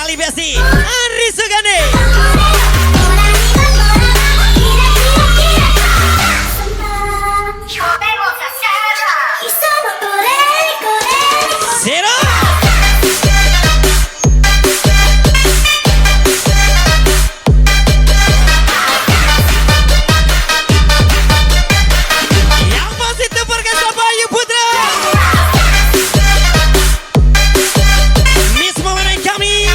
sekali Besti Ari Sugande. Zero. Yang masih terperkasa Bayu Putra. Miss Momen kami.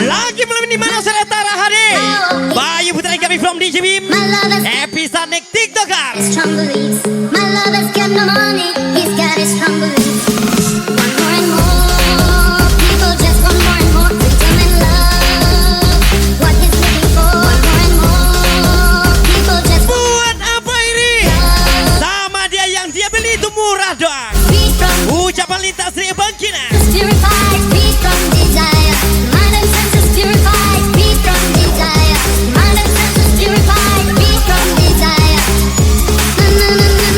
Lagi malam ini mana saya Tara hadir Bayu Putra kami from DJ Bim Episode Nek TikToker. My love has kept no money. He's got his strong beliefs. Want more and more. People just want more and more. Freedom and love. What he's looking for. Want more and more. People just Buat apa ini? Sama dia yang dia beli itu murah doang. free from Ucapan lintas Ria Bangkina. purified. Free from desire. Mind and senses purified. Free from desire. Mind and senses purified. Free from desire. Na na na na.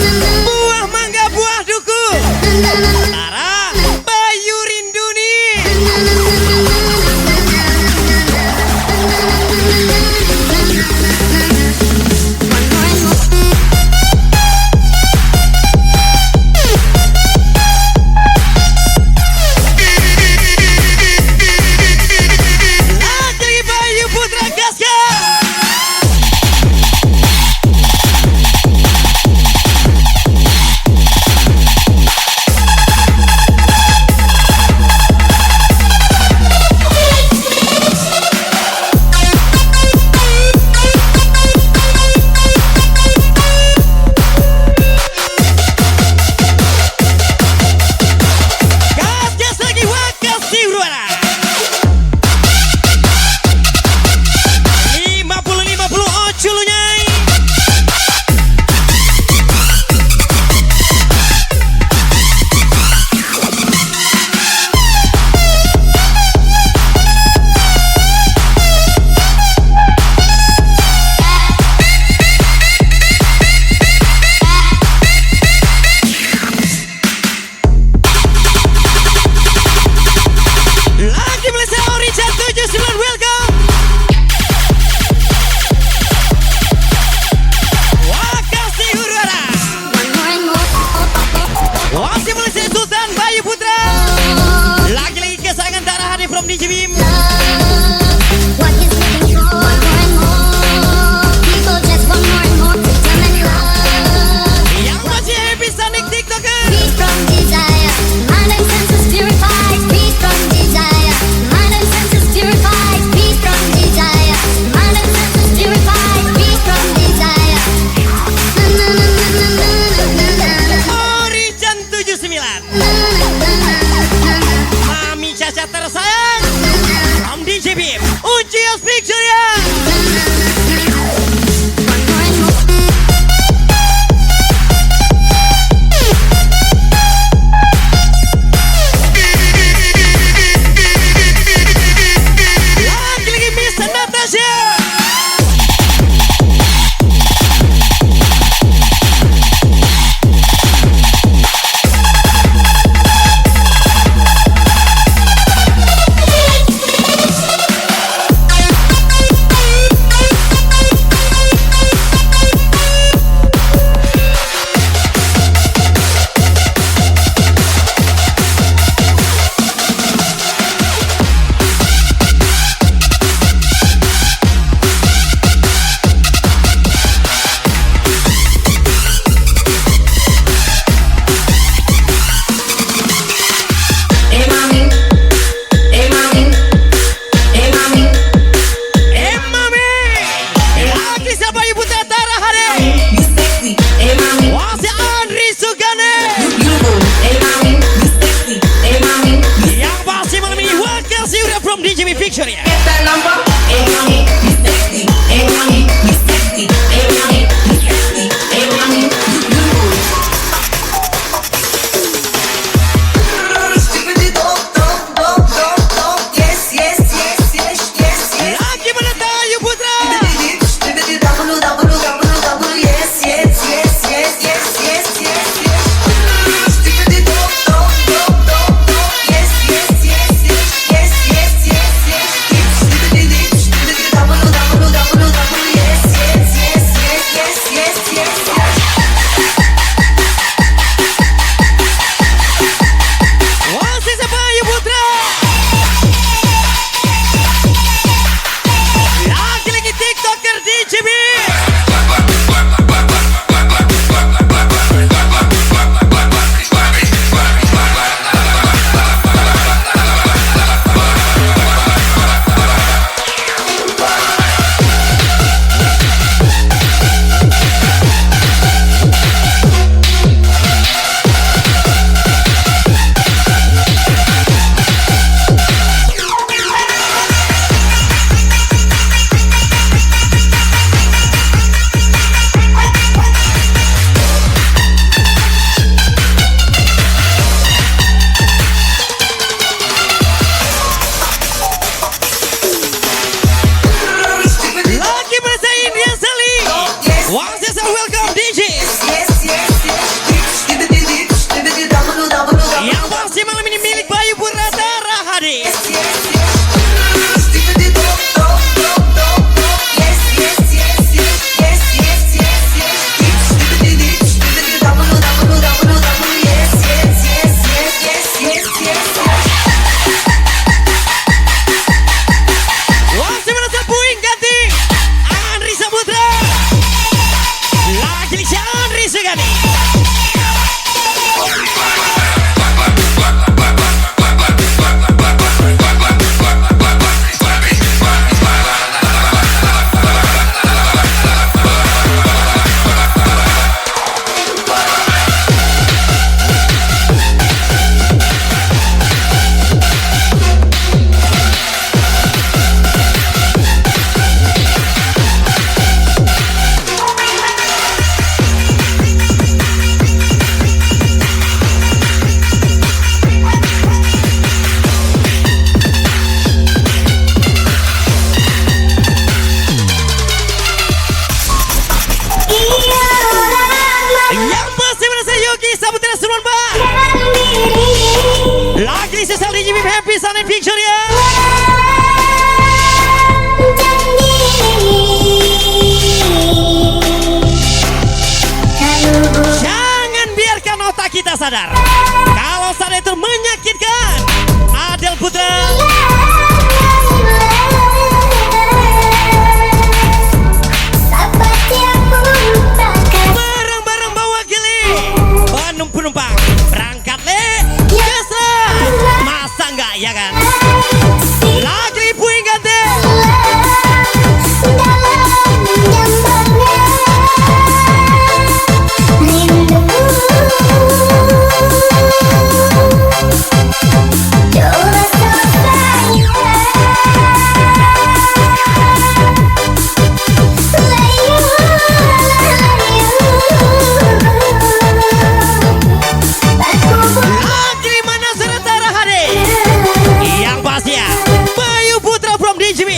Victoria. Lagi menata Ayu Putra. Wasit siapa Ayu Putra? Lagi-lagi TikToker DJB. Lagi bersama Indian Sally. Wasit siapa welcome DJ. Yang pasti malam ini milik Bayu Putra Hadi. Wasit merasa puing ganti Andri Saputra. Lagi si Andri Segani. Yang pasti merasa Yogi Saputra Sulman. Lagi sesal DJB Happy Sun and Victoria. Jangan biarkan otak kita sadar kalau sadar itu menyakitkan. Adel Putra. Bareng-bareng bawa gili penumpang berangkat le biasa masa enggak ya kan. Lagi puing ganti. Lagi mana Seretara Hadi. Yang pasti ya Bayu Putra from DJB.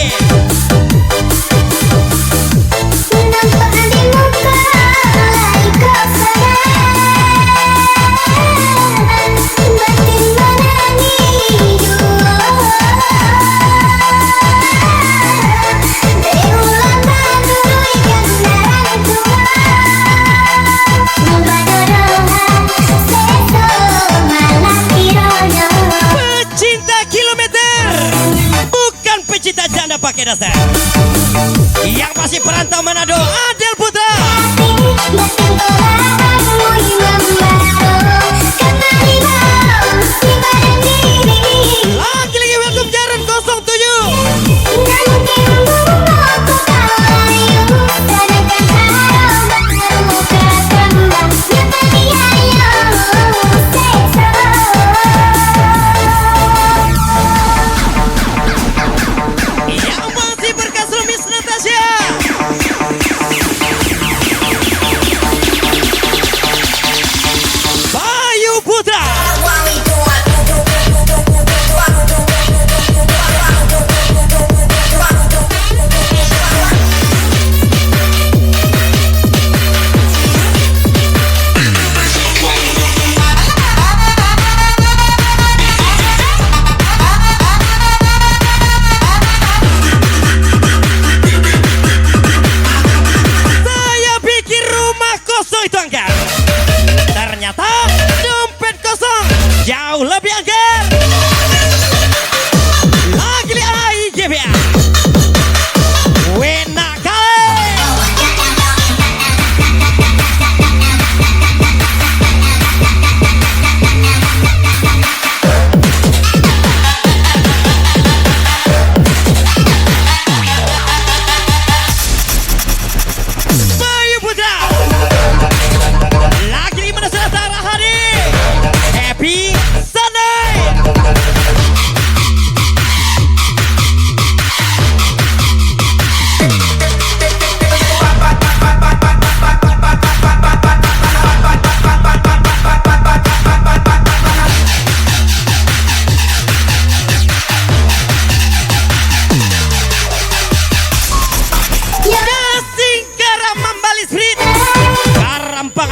Pecinta kilometer, bukan pecinta janda pakai dasar. Yang pasti perantau Manado Adel Putra. Lagi-lagi welcome Jaran 07.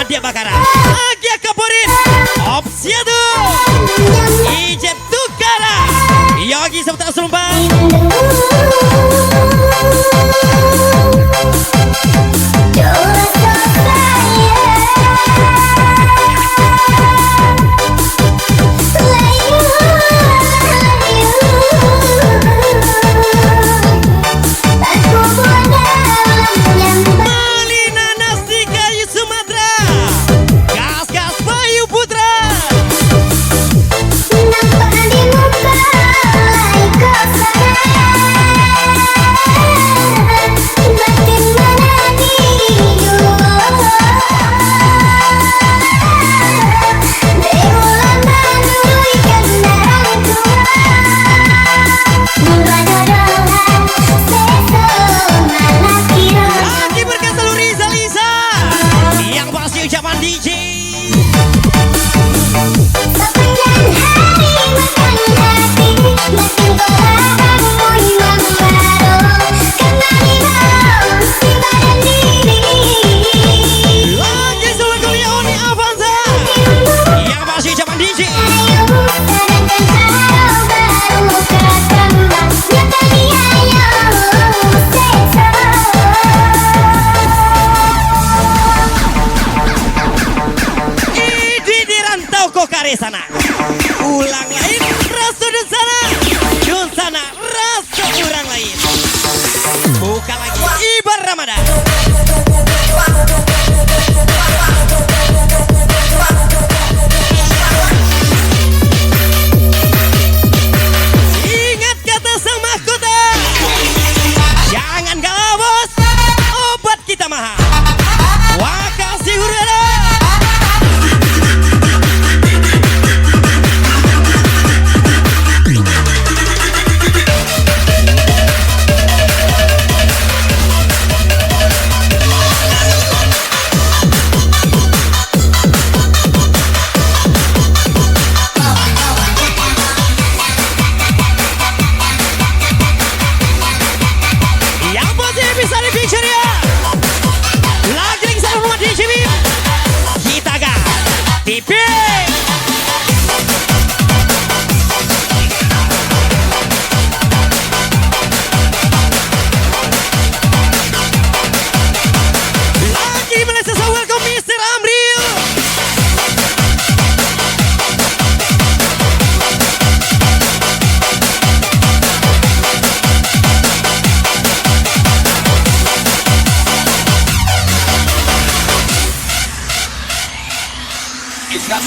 Dia Bakaran, Agia Kaporin, Opsiado, Ijep Tukara, Yogi Sabta Sumpah. Sana ulang lain rasa dan sana rasa orang lain bukan lagi ibar Ramadan. Ingat kata sang mahkota, jangan galau bos, obat kita mahal. Wakasih hurra.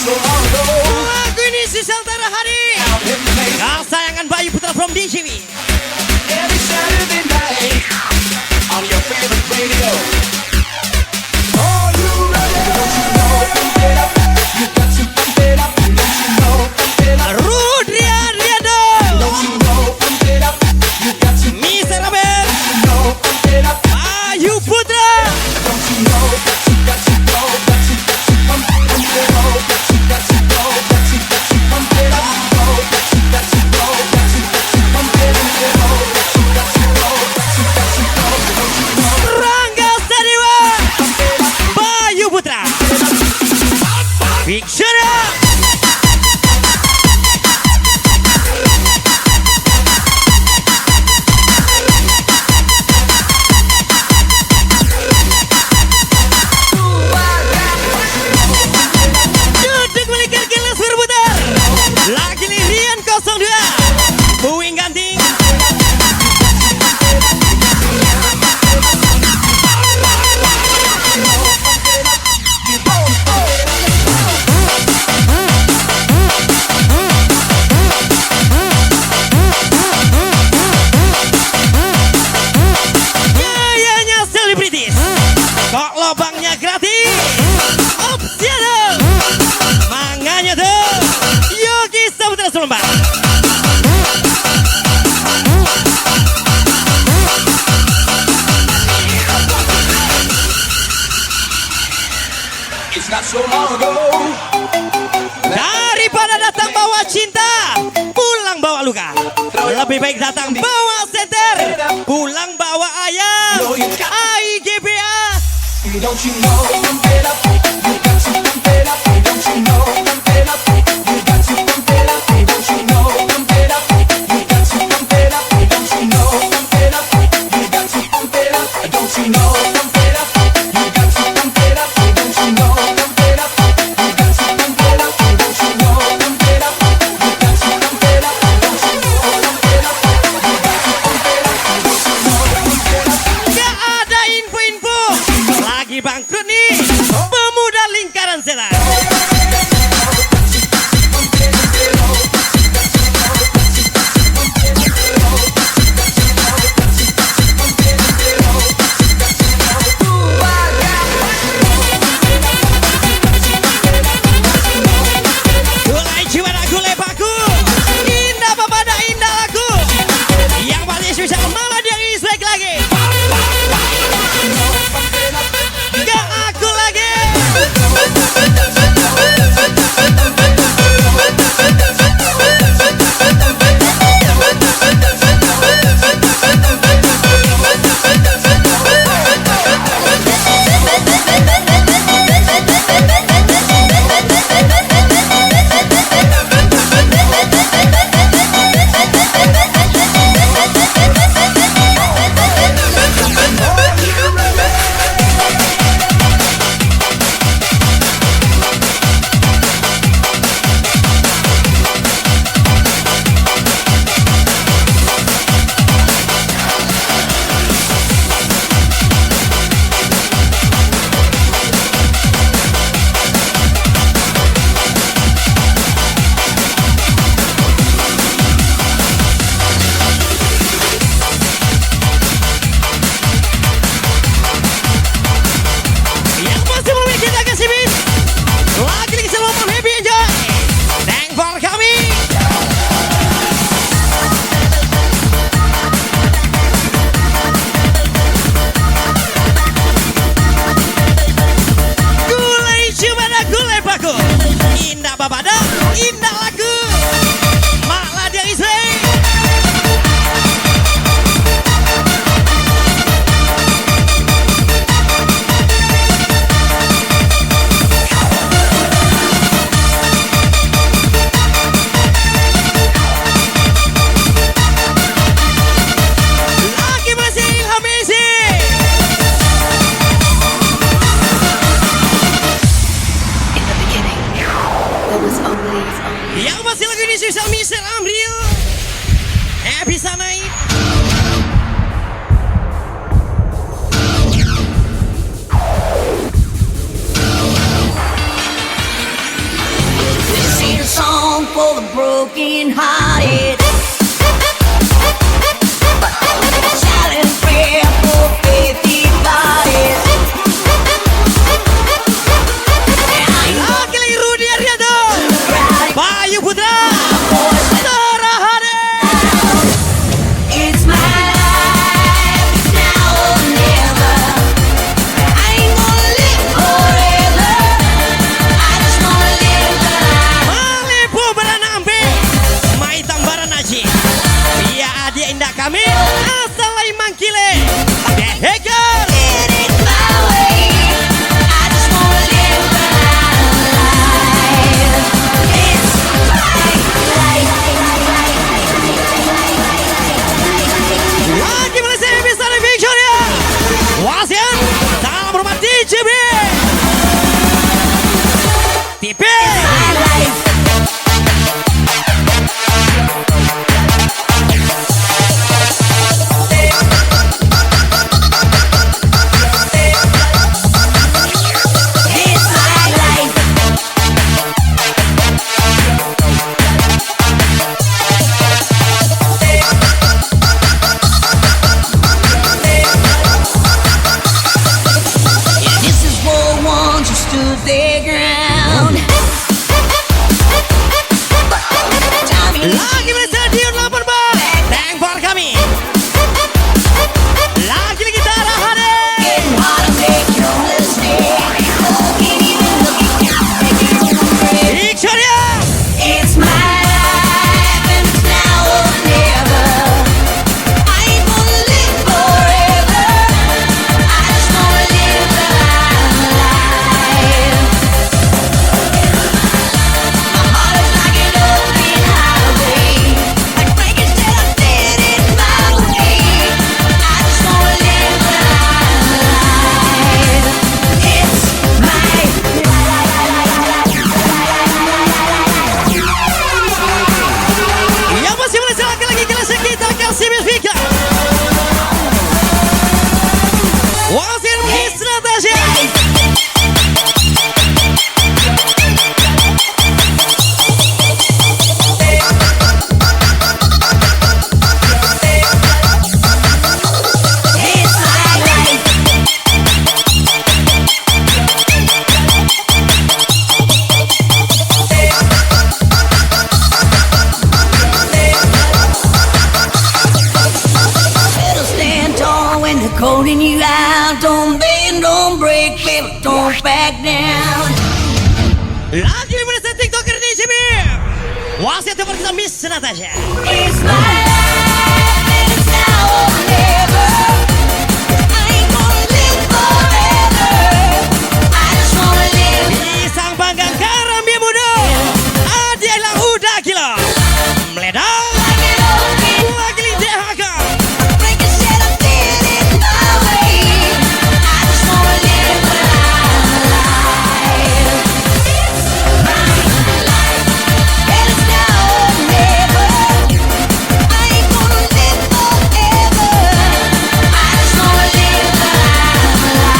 Lagu ini sisa antara hari kesayangan Bayu Putra from DJV. Every Saturday night on your favorite radio. Are you ready? Don't you know? Pump it up. You got to pump it up. Don't you know? Pump it up. Rudria Riado. Don't you know? Pump it up. You got to Mr. Abel. Don't you know? Pump it up. Bayu Putra. Don't you know? Got to go. Got to pump it up. Got to go. Got to pump it up. Got to go. Got to pump it up. Got to go. Don't you know? Rangga Sadiwa. Bayu Putra. Big shout out. Duduk melikir gilas berputar. Lagi lirian 02. Puing ganting. Gayanya selebritis. Kok lobangnya gratis? Opsi dong. Manganya tuh. Yogi Saputra Sulembang. It's not so long ago. Daripada datang bawa cinta, pulang bawa luka. Lebih baik datang bawa senter, pulang bawa ayam. IGBA. Don't you know? Pump it up. You got you know? Pump it up. You got to pump it up. Don't you know? Pump it up. You got to pump it up. Don't you know? Pump it up. You got to pump it up. Don't you know? Pump it up. You got to pump it up. Don't you know? Pump it up. You got to pump it up. Don't you know? Pump it up. You got to pump it up. Don't you know? Pump it up. You got to pump it up. Don't you know? Pump it up. Gak ada info-info. Lagi bangkrut nih pemuda lingkaran setan. Gulai Ciwada, gulai Paku, indah pepada, indah lagu. Yang paling spesial malah dia respect lagi. Gak aku lagi. Yang masih belum kita kasih bis. Lagi semua happy enjoy. Thank for coming. Gulai Ciwada, gulai Paku, indah babada, indah lagu. Malah dia istri. Lagi masih Hamisi. In the beginning, there was only Yang masih lagu ini spesial Mr. Amril. Bisa naik. This is a song for the broken hearted. Silent prayer for faith divided. Lagi Rudi Arianto, Bayu Putra, Sarah Hade. It's my life, it's now or never. I ain't gonna live forever. I just wanna live the life. Malipu Baranambe, Mai Tambaran won't back down. Lagi liburan TikToker di sini. Wasit yang kita Miss Natasha. It's my life and it's now or never. I ain't gonna live forever. I just wanna live. Pisang panggang garam dia muda. Adalah udah gila. Meledak. Lagi lidah agak. Break the shit, I'm feeling my way. I just wanna live my life. It's my life and it's now or never. I ain't gonna live forever. I just wanna live my life.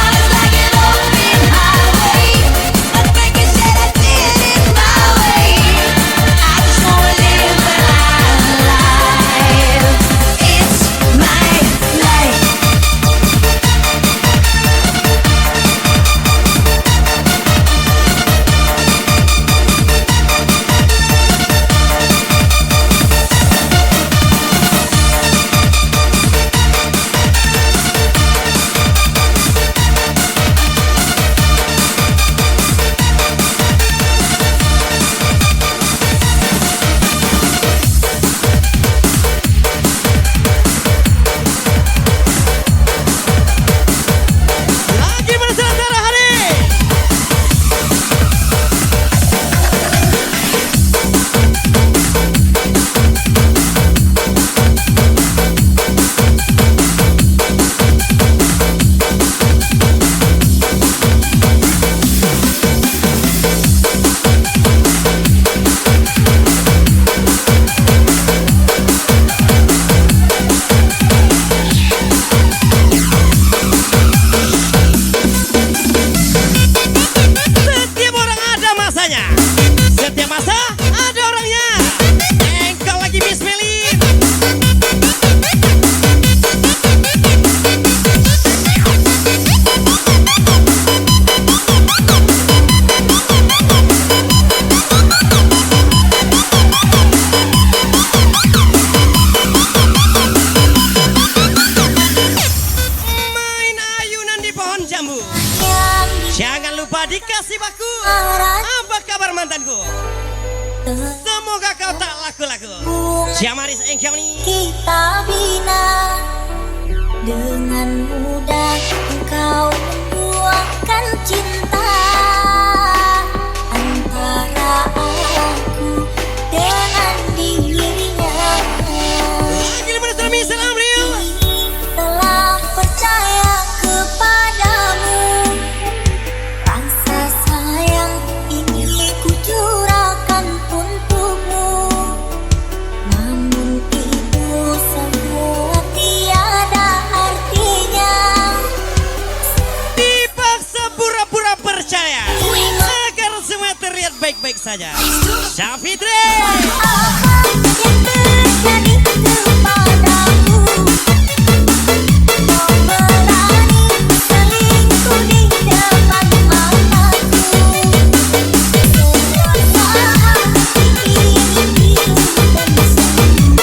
It's like an open highway. I'm breaking shit, I feel it my way. I just wanna live my life. It's my life. Lagi berselancar hari. Setiap orang ada masanya. Setiap masa ada orangnya. Engkau lagi Miss Meli. Main ayunan di pohon jambu. Jangan lupa dikasih baku. Apa kabar mantanku? Semoga kau tak laku-laku. Jamaris engkau nih. Kita bina dengan mudah engkau membuangkan cinta antara aku dengan dirinya. Lagi liburan suami salam Rio. Telah percaya kepadamu, rasa sayang ini ku curahkan untukmu. Namun itu semua tiada artinya. Dipaksa pura-pura percaya agar semua terlihat baik-baik saja. Syafitri. Apa yang terjadi kepadamu? Kau berani selingkuh di depan mataku. Semua hati ini pilu dan sedih,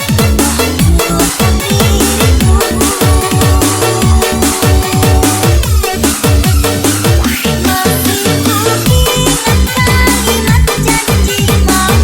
menghancurkan diriku. Masih ku ingat kalimat janji malam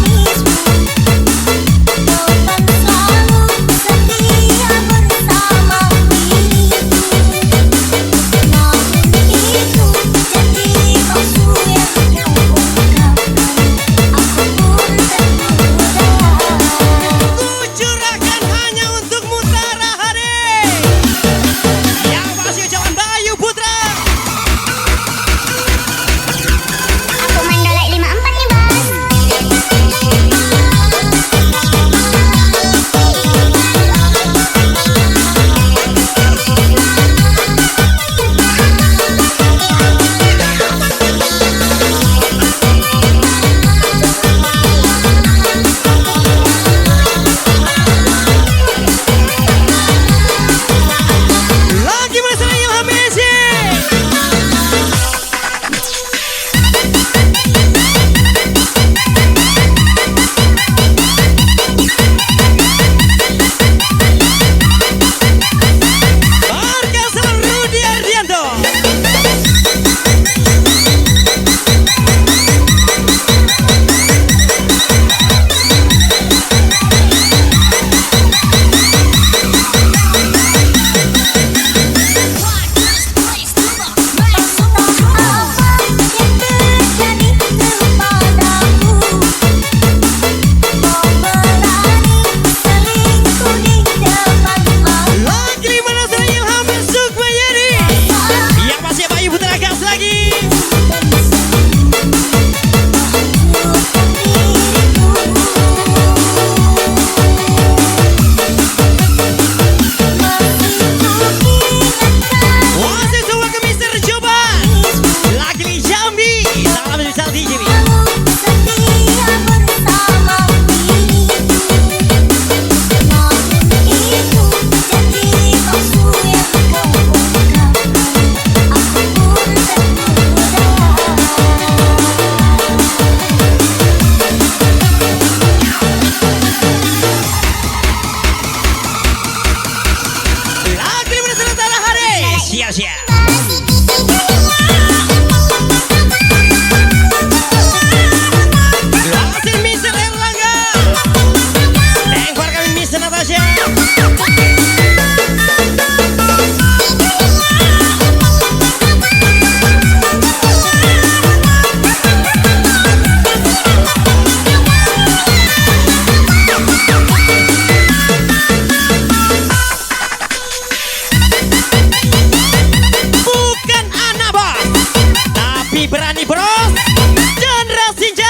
Siap-siap. Langsung Mr. Erlangga. Tengkor kami Mr. Natasha. Bukan anak bos, tapi berani bros. Generasi Z.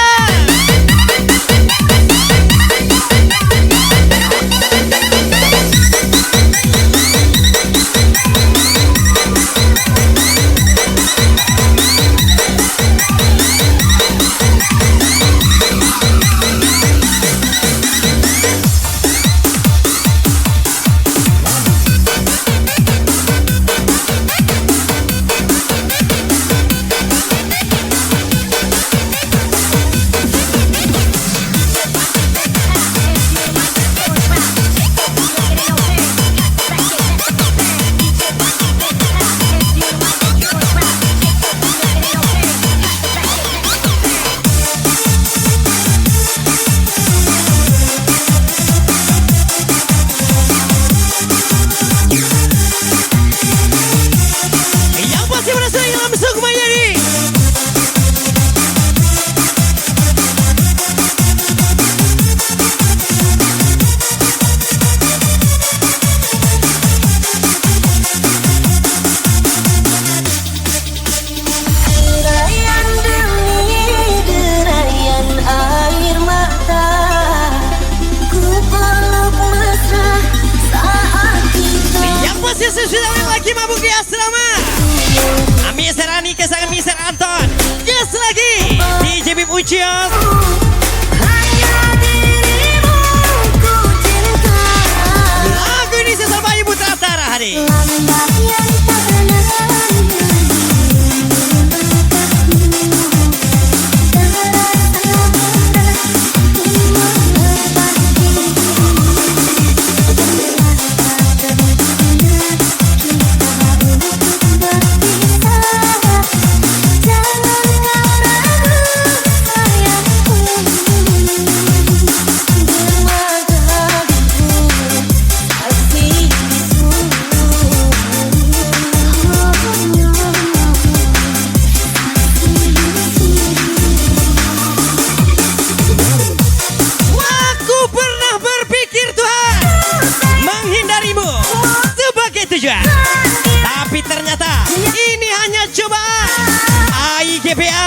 Yang pasti merasa langsung Mayani. Derayan demi derayan air mata, ku peluk mesra saat kita. Yang pasti sudah lagi mabuk di asrama. Ami Serani kesangan Mr. Anton. Yes lagi. DJ Bib Ucios. Hanya dirimu ku cinta. Lagu ini sesal Bayu Putra Tara hari. Lambat yang tak pernah Aku pernah berpikir Tuhan menghindarimu sebagai tujuan, tapi ternyata ini hanya cobaan. AIGPA.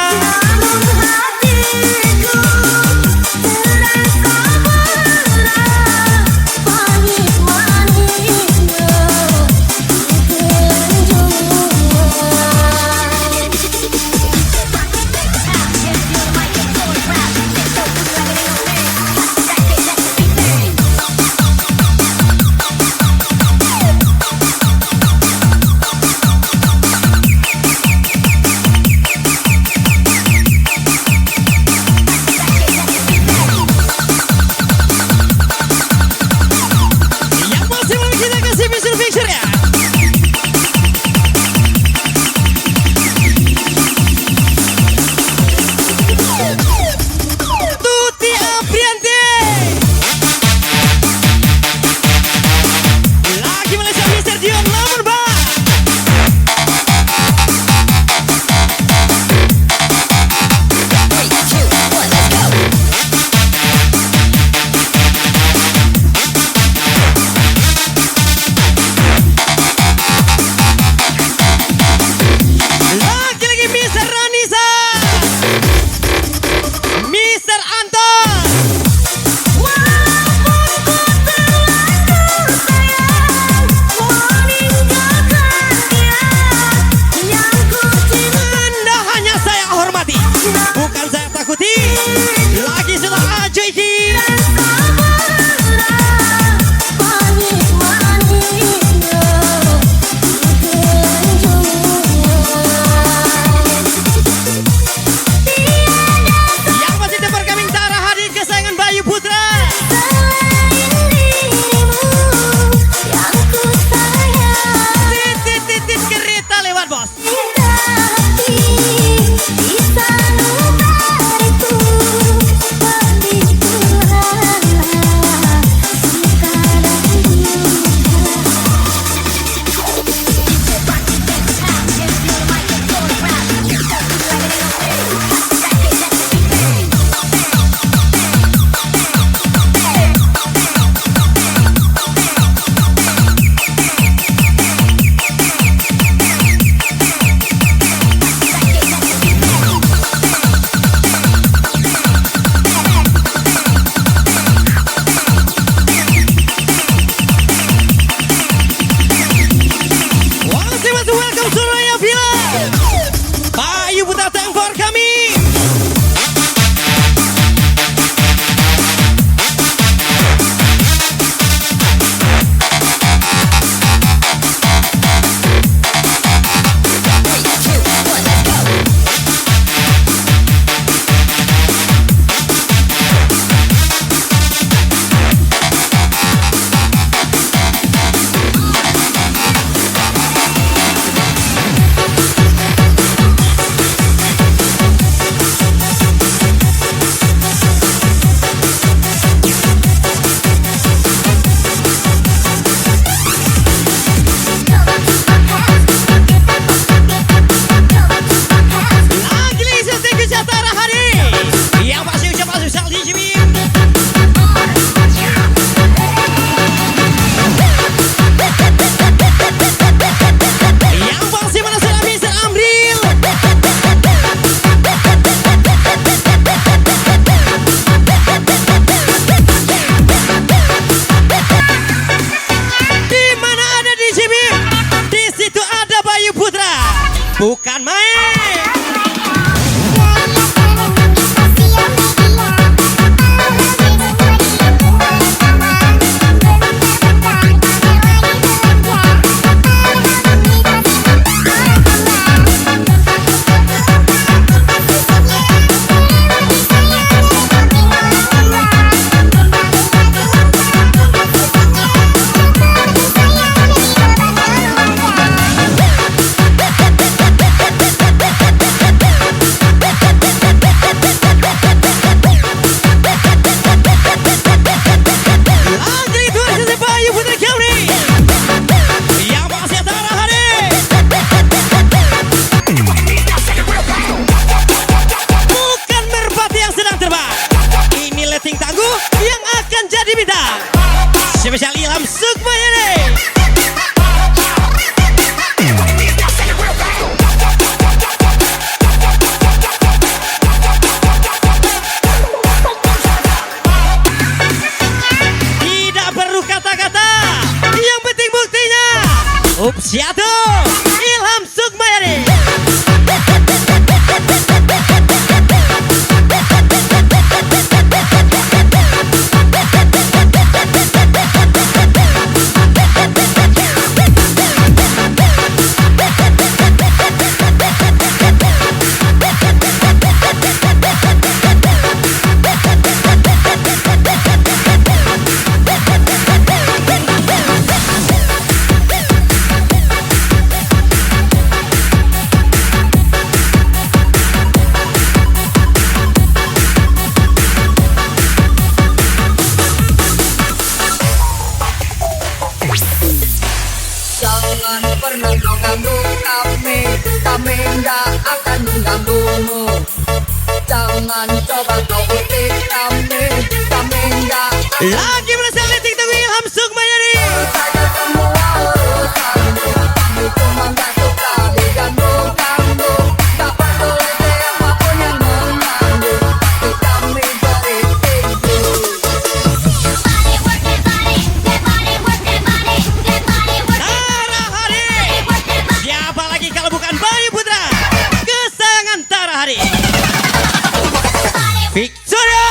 bukan main. Spesial Ilham Sukmayani. Tidak perlu kata-kata, yang penting buktinya. Upsiatu Ilham Sukmayani. Jangan pernah kau ganggu kami nggak akan mengganggumu. Jangan coba kau ikuti kami nggak akan. Lagi berhasil letik tunggu Ilham Sukmayani. Saya semua urusanmu, kami cuma nggak suka diganggu-ganggu. Tak peduli siapapun yang mengganggu, tapi kami beri tinggi. Tara Hari. Siapa lagi kalau bukan Bayu Putra, kesayangan Tara Hari. Victoria.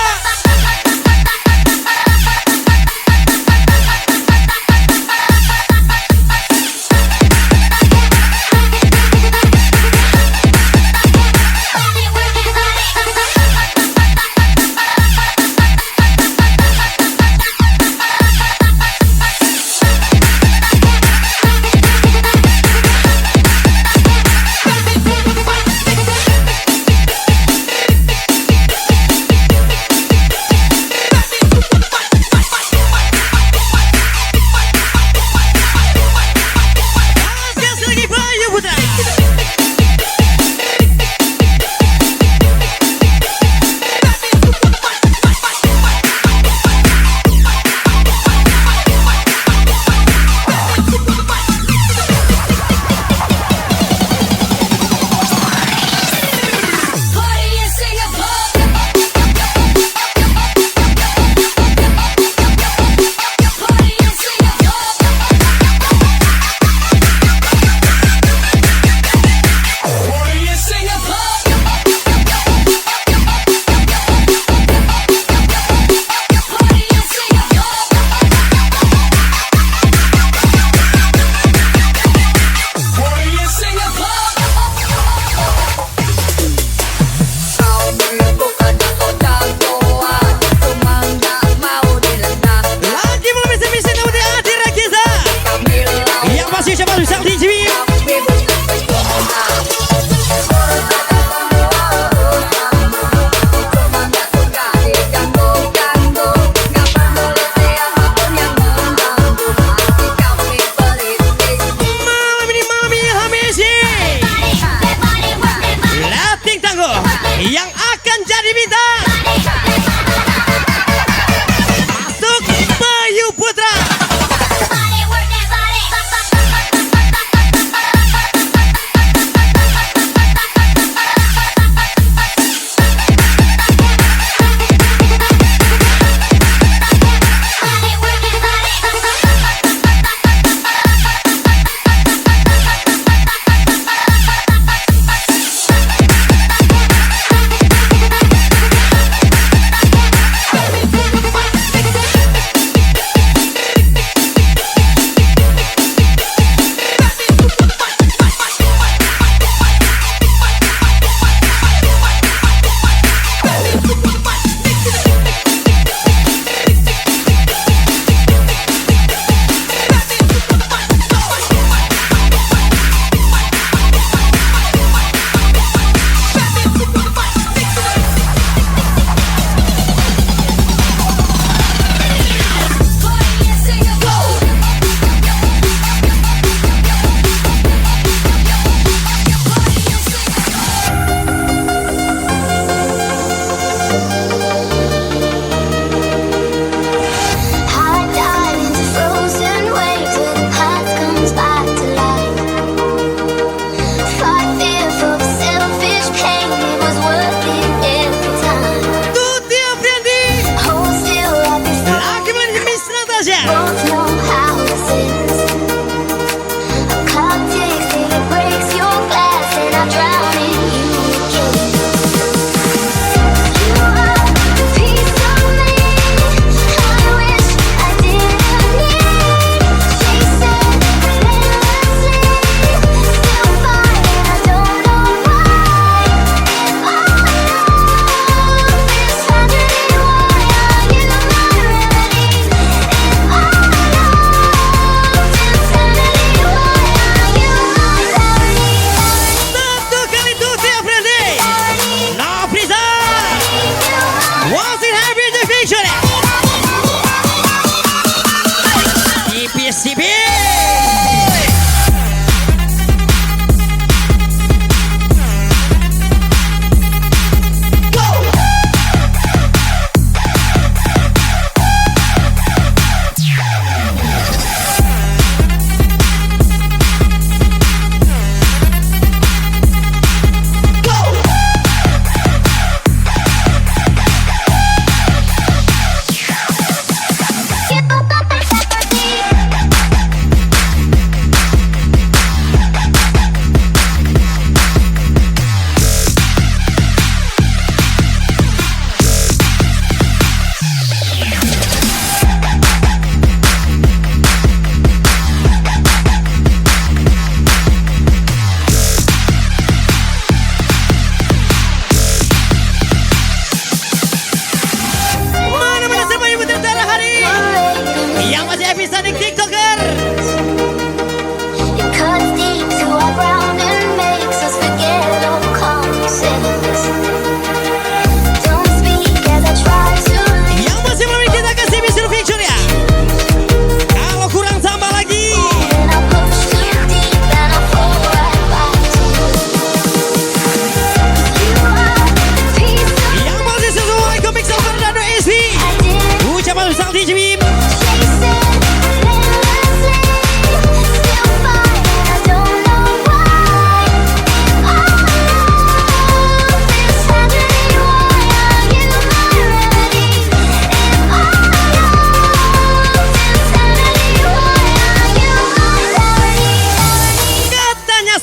Yang akan jadi bintang masuk Bayu Putra.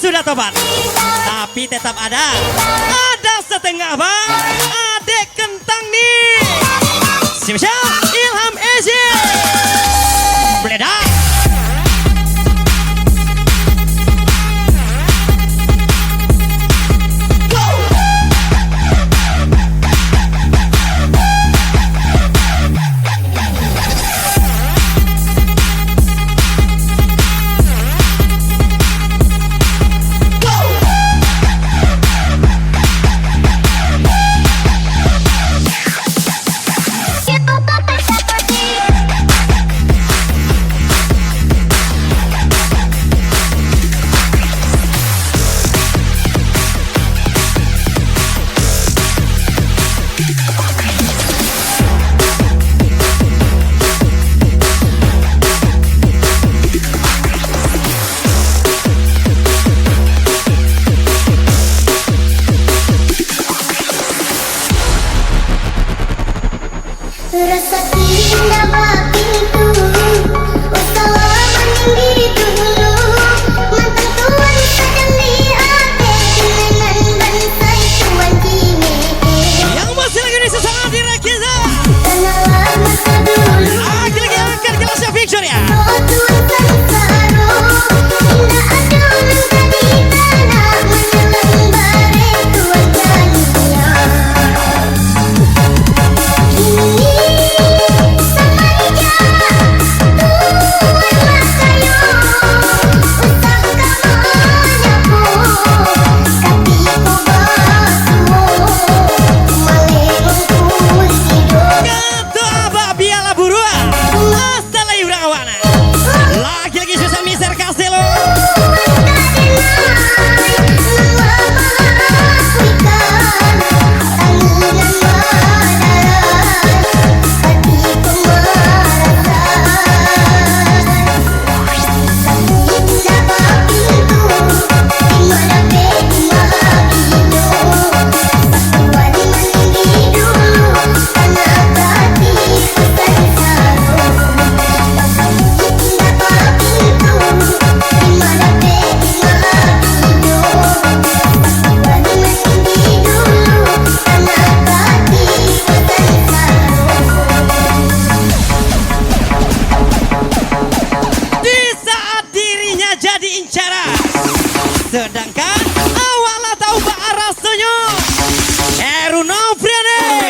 sudah tobat, tapi tetap ada setengah bang, adek kentang nih. Spesial Ilham Ezi. Bledak. Rasa indah pintu usaha meninggi dulu mantan tuan sedang di hati dengan bansai tuan kini Yang masih lagi di sesaat di Rakiza. kenalan masa dulu Lagi angkat kelasnya Victoria. oh tuan sansaro indah adunan tadi tanah menelan bare tuan jania kini Ketua Babiala Burua. Asal Ibrang Awana. Lagi susah miser Castelo. Di saat dirinya jadi incaran, sedangkan awalnya tahu Pak Arasnya Heruno Friane.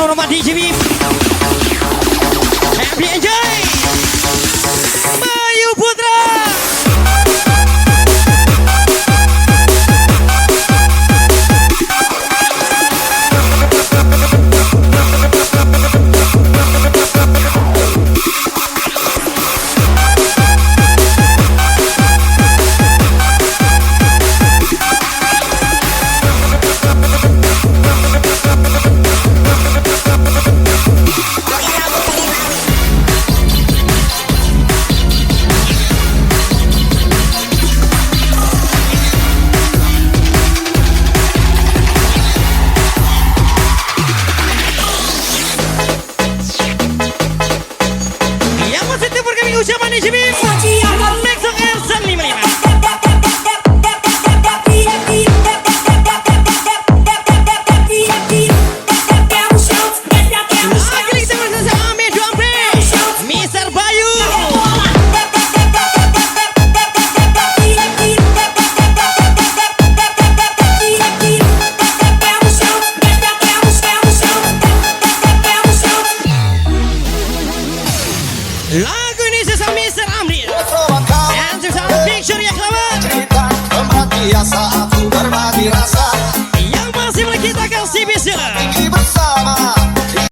hormat di Jimmy. Happy enjoy. Bayu Putra. Yang positif berkami ucapan di Jimmy. Next song Elsa 55. Lagi kita bersama Ame Duampe, Mr. Bayu. Lagu ini sesama Mr. Amri. Dan sesama Big Surya Klawa. Cerita tempat biasa aku berbagi rasa.